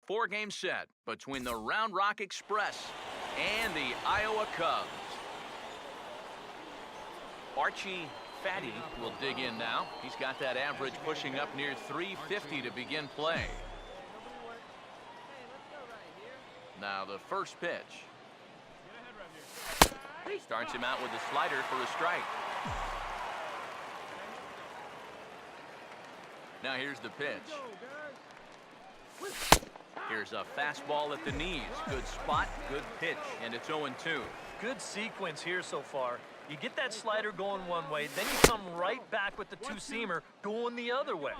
Four-game set between the Round Rock Express and the Iowa Cubs. Archie Fatty will dig in now. He's got that average pushing up near 350 to begin play. Now the first pitch. Starts him out with a slider for a strike. Now here's the pitch. Here's a fastball at the knees. Good spot, good pitch, and it's 0-2. Good sequence here so far. You get that slider going one way, then you come right back with the two-seamer going the other way.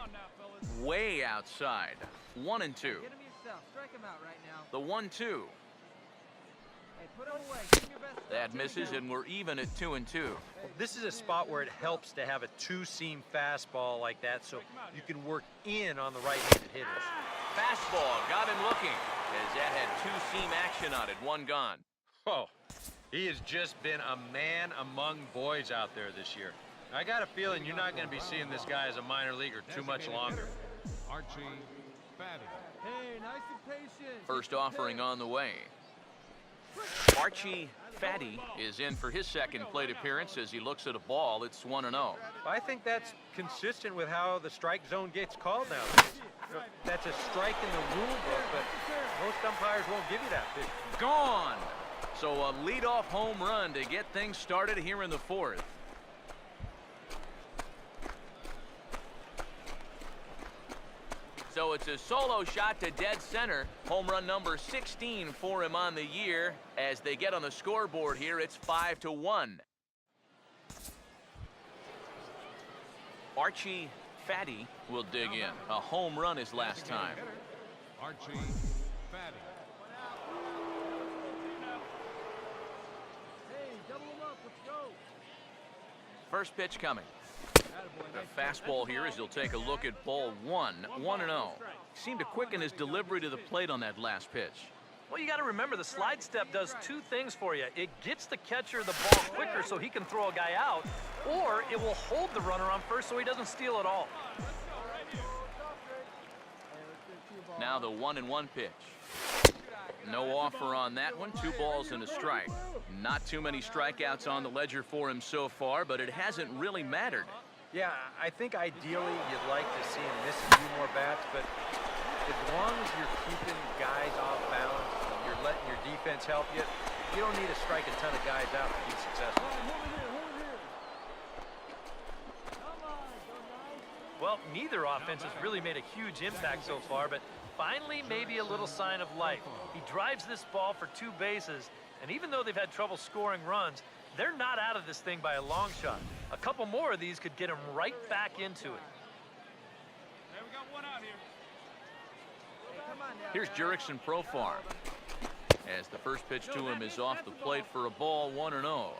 Way outside. 1-2. The 1-2. That misses, and we're even at 2-2. Well, this is a spot where it helps to have a two-seam fastball like that so you can work in on the right-handed hitters. Fastball got him looking as that had two-seam action on it. One gone. Oh, he has just been a man among boys out there this year. I got a feeling you're not going to be seeing this guy as a minor leaguer too much longer. Archie, Fatty. Hey, nice and patient. First offering on the way. Archie Fatty is in for his second plate appearance as he looks at a ball. It's 1-0. I think that's consistent with how the strike zone gets called now. That's a strike in the rule book, but most umpires won't give you that pitch. Gone. So a leadoff home run to get things started here in the fourth. So it's a solo shot to dead center. Home run number 16 for him on the year. As they get on the scoreboard here, it's 5-1. Archie Fatty will dig in. A home run his last time. Archie, Fatty. Hey, double him up. Let's go. First pitch coming. The fastball here as he'll take a look at ball one. 1-0. Seemed to quicken his delivery to the plate on that last pitch. Well, you got to remember the slide step does two things for you. It gets the catcher the ball quicker so he can throw a guy out, or it will hold the runner on first so he doesn't steal it all. Now the 1-1 pitch. No offer on that one. 2 balls and a strike. Not too many strikeouts on the ledger for him so far, but it hasn't really mattered. Yeah, I think ideally you'd like to see him miss a few more bats, but as long as you're keeping guys off balance and you're letting your defense help you, you don't need to strike a ton of guys out to be successful. Well, neither offense has really made a huge impact so far, but finally maybe a little sign of life. He drives this ball for 2 bases, and even though they've had trouble scoring runs, they're not out of this thing by a long shot. A couple more of these could get him right back into it. Hey, we got one out here. Here's Jurickson Profar as the first pitch to him is off the plate for a ball. 1-0.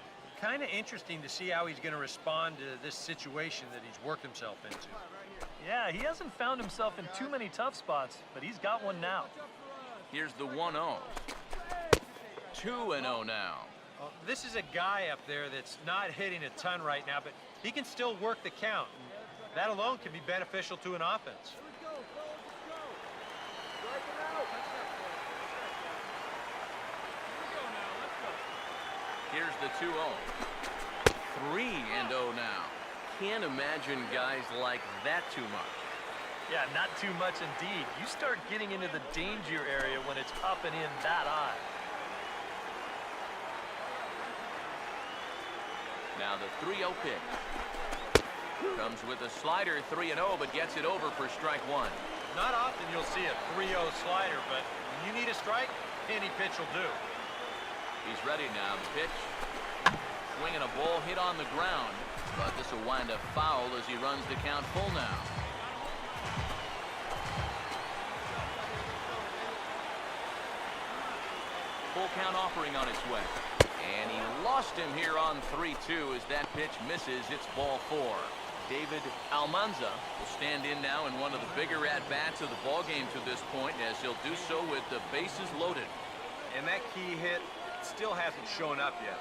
Kind of interesting to see how he's going to respond to this situation that he's worked himself into. Yeah, he hasn't found himself in too many tough spots, but he's got one now. Here's the 1-0. 2-0 now. Well, this is a guy up there that's not hitting a ton right now, but he can still work the count. And that alone can be beneficial to an offense. Here's the 2-0. 3-0 now. Can't imagine guys like that too much. Yeah, not too much indeed. You start getting into the danger area when it's up and in that high. Now the 3-0 pitch. Comes with a slider, 3-0, but gets it over for strike 1. Not often you'll see a 3-0 slider, but when you need a strike, any pitch will do. He's ready now. The pitch. Swinging a ball hit on the ground, but this will wind up foul as he runs the count full now. Full count offering on its way. And he lost him here on 3-2 as that pitch misses. It's ball 4. David Almanza will stand in now in one of the bigger at-bats of the ballgame to this point, as he'll do so with the bases loaded. And that key hit still hasn't shown up yet.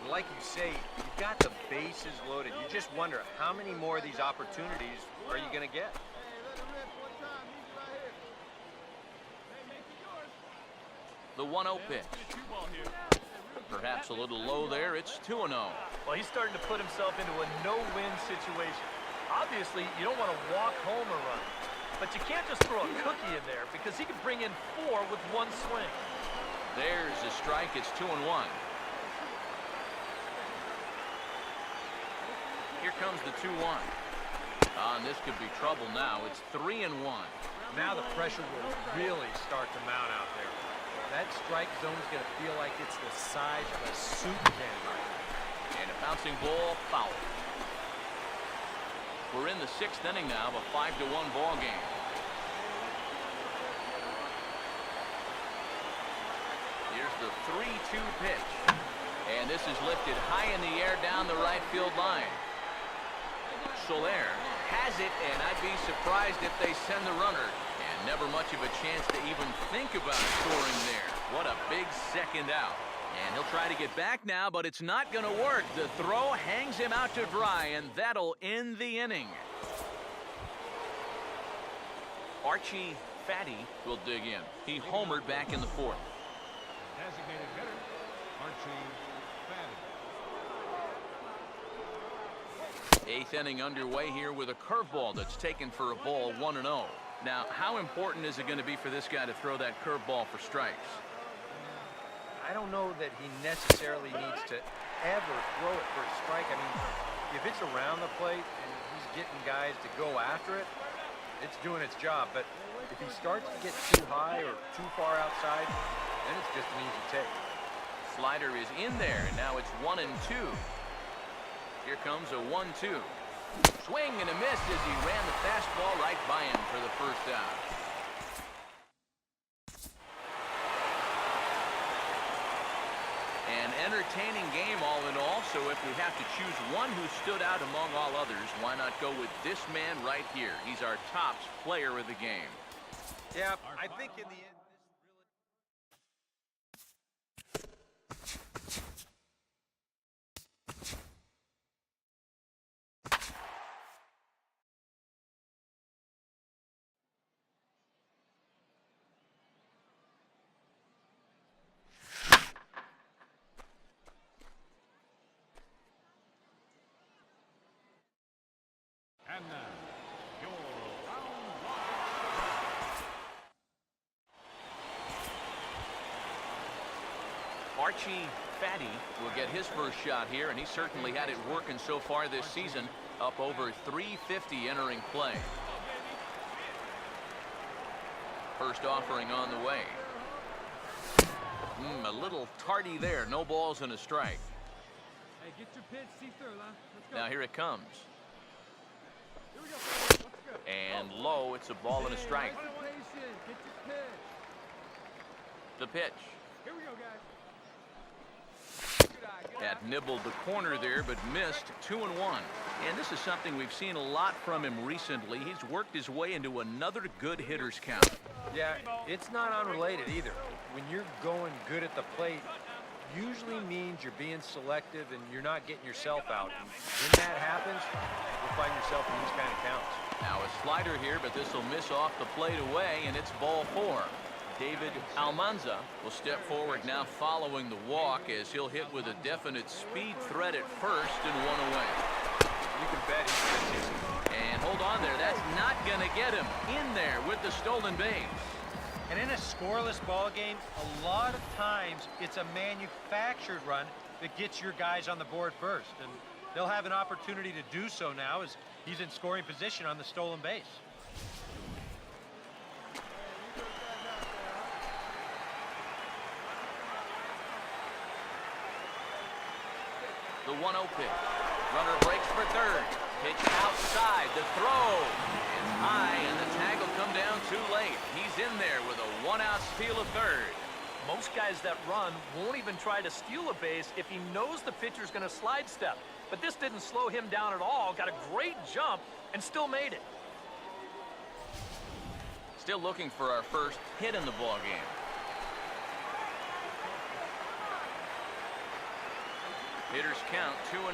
Like you say, you've got the bases loaded. You just wonder how many more of these opportunities are you going to get? The 1-0 pitch. Perhaps a little low there. It's 2-0. Well, he's starting to put himself into a no-win situation. Obviously, you don't want to walk home a run, but you can't just throw a cookie in there because he could bring in 4 with one swing. There's a strike. It's 2-1. Here comes the 2-1. And this could be trouble now. It's 3-1. Now the pressure will really start to mount out there. That strike zone is going to feel like it's the size of a soup can right now. And a bouncing ball, foul. We're in the 6th inning now of a 5-1 ball game. Here's the 3-2 pitch. And this is lifted high in the air down the right field line. Soler has it, and I'd be surprised if they send the runner. And never much of a chance to even think about scoring there. What a big second out. And he'll try to get back now, but it's not going to work. The throw hangs him out to dry, and that'll end the inning. Archie Fatty will dig in. He homered back in the 4th. Designated hitter, Archie Fatty. 8th inning underway here with a curveball that's taken for a ball, 1-0. Now, how important is it going to be for this guy to throw that curveball for strikes? I don't know that he necessarily needs to ever throw it for a strike. I mean, if it's around the plate and he's getting guys to go after it, it's doing its job. But if he starts to get too high or too far outside, then it's just an easy take. Slider is in there, and now it's 1-2. Here comes a 1-2. Swing and a miss as he ran the fastball right by him for the first out. An entertaining game all in all, so if we have to choose one who stood out among all others, why not go with this man right here? He's our tops player of the game. Yeah, I think in the end, And now, your round one. Archie Fatty will get his first shot here, and he certainly had it working so far this season, up over 350 entering play. First offering on the way. A little tardy there. No balls and a strike. Hey, get your pitch, see through, huh? Let's go. Now here it comes. Here we go, fellas. Let's go. And low, it's a ball and a strike. Nice and patient. Get your pitch. The pitch. Here we go, guys. That nibbled the corner there, but missed. 2-1. And this is something we've seen a lot from him recently. He's worked his way into another good hitter's count. yeah, it's not unrelated either. When you're going good at the plate, usually means you're being selective and you're not getting yourself out. And when that happens, you'll find yourself in these kind of counts. Now a slider here, but this will miss off the plate away, and it's ball 4. David Almanza will step forward now following the walk as he'll hit with a definite speed threat at first and 1 away. You can bet he's going to. And hold on there. That's not going to get him in there with the stolen base. And in a scoreless ball game, a lot of times it's a manufactured run that gets your guys on the board first. And they'll have an opportunity to do so now as he's in scoring position on the stolen base. The 1-0 pitch. Runner breaks for third. Pitch outside. The throw is high, and the tag will come down too late. He's in there with a 1-out steal of third. Most guys that run won't even try to steal a base if he knows the pitcher's going to slide step. But this didn't slow him down at all. Got a great jump and still made it. Still looking for our first hit in the ball game. Hitters count 2-0.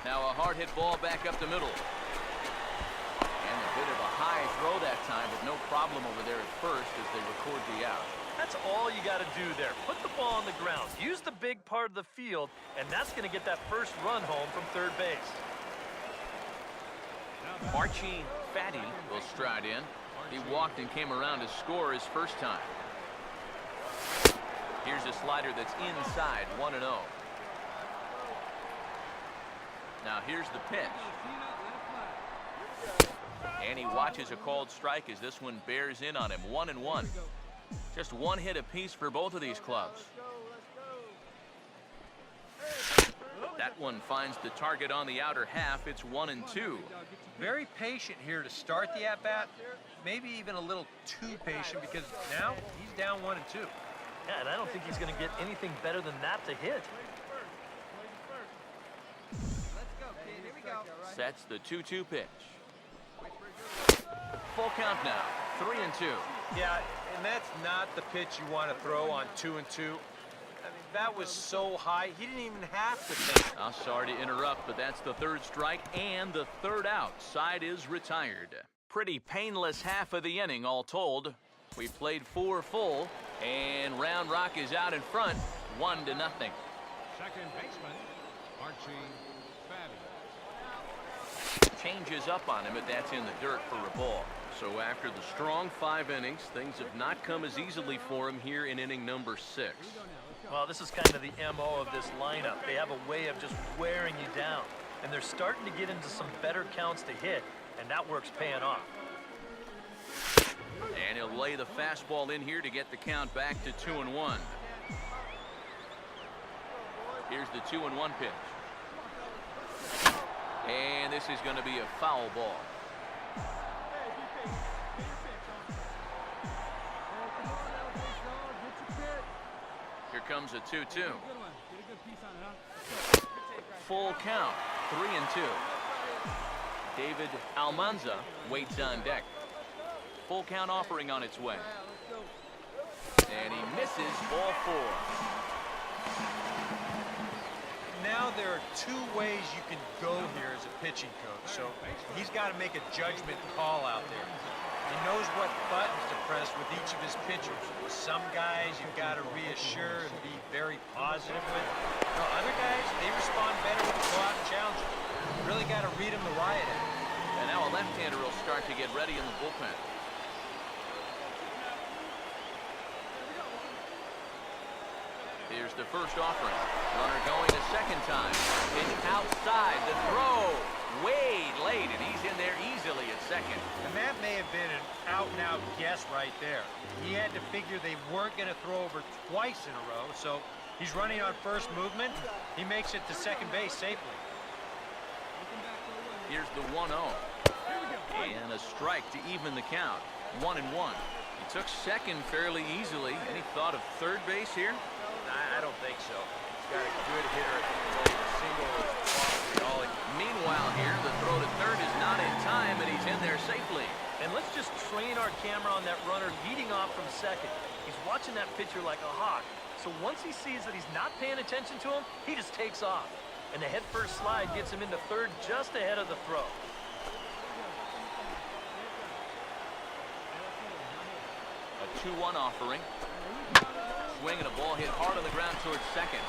Now a hard hit ball back up the middle. And the Bit of a high throw that time, but no problem over there at first as they record the out. That's all you got to do there. Put the ball on the ground. Use the big part of the field, and that's going to get that first run home from third base. Archie Fatty will stride in. He walked and came around to score his first time. Here's a slider that's inside, 1-0. Now here's the pitch. And he watches a called strike as this one bears in on him, 1-1. Just one hit apiece for both of these clubs. That one finds the target on the outer half. It's 1-2. Very patient here to start the at-bat. Maybe even a little too patient because now he's down 1-2. Yeah, and I don't think he's going to get anything better than that to hit. Sets the 2-2 pitch. Full count now, 3-2. Yeah, and that's not the pitch you want to throw on 2-2. I mean, that was so high, he didn't even have to think. I'm sorry to interrupt, but that's the third strike and the third out. Side is retired. Pretty painless half of the inning, all told. We played 4 full, and Round Rock is out in front, 1-0. Second baseman, Archie Fatty. Changes up on him, but that's in the dirt for a ball. So after the strong 5 innings, things have not come as easily for him here in inning number 6. Well, this is kind of the MO of this lineup. They have a way of just wearing you down, and they're starting to get into some better counts to hit, and that work's paying off. And he'll lay the fastball in here to get the count back to 2-1. Here's the 2-1 pitch. And this is going to be a foul ball. Here comes a 2-2. Full count, 3-2. David Almanza waits on deck. Full count offering on its way. And he misses, ball 4. Now there are 2 ways you can go here as a pitching coach, so he's got to make a judgment call out there. He knows what buttons to press with each of his pitchers. Some guys you've got to reassure and be very positive with. Other guys, they respond better when you go out and challenge them. You really got to read them the riot act. And now a left-hander will start to get ready in the bullpen. Here's the first offering. Runner going a second time. Pitch outside. The throw way late, and he's in there easily at second. And that may have been an out-and-out guess right there. He had to figure they weren't going to throw over twice in a row, so he's running on first movement. He makes it to second base safely. Here's the 1-0. And a strike to even the count. 1-1. He took second fairly easily. Any thought of third base here? I don't think so. He's got a good hitter at the plate. A single is probably all he... Meanwhile here, the throw to third is not in time, and he's in there safely. And let's just train our camera on that runner leading off from second. He's watching that pitcher like a hawk. So once he sees that he's not paying attention to him, he just takes off. And the head-first slide gets him into third just ahead of the throw. A 2-1 offering. Swing and a ball hit hard on the ground towards second.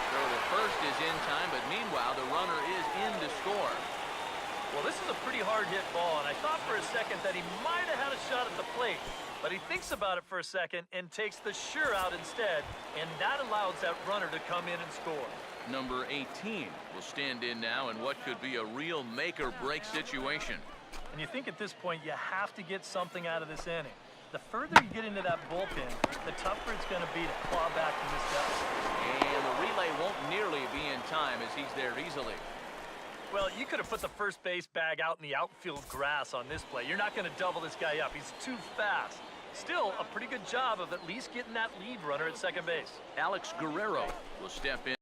Throw to first is in time, but meanwhile the runner is in to score. Well, this is a pretty hard hit ball, and I thought for a second that he might have had a shot at the plate. But he thinks about it for a second and takes the sure out instead, and that allows that runner to come in and score. Number 18 will stand in now in what could be a real make-or-break situation. And you think at this point you have to get something out of this inning. The further you get into that bullpen, the tougher it's going to be to claw back from this deficit. And the relay won't nearly be in time as he's there easily. Well, you could have put the first base bag out in the outfield grass on this play. You're not going to double this guy up. He's too fast. Still, a pretty good job of at least getting that lead runner at second base. Alex Guerrero will step in.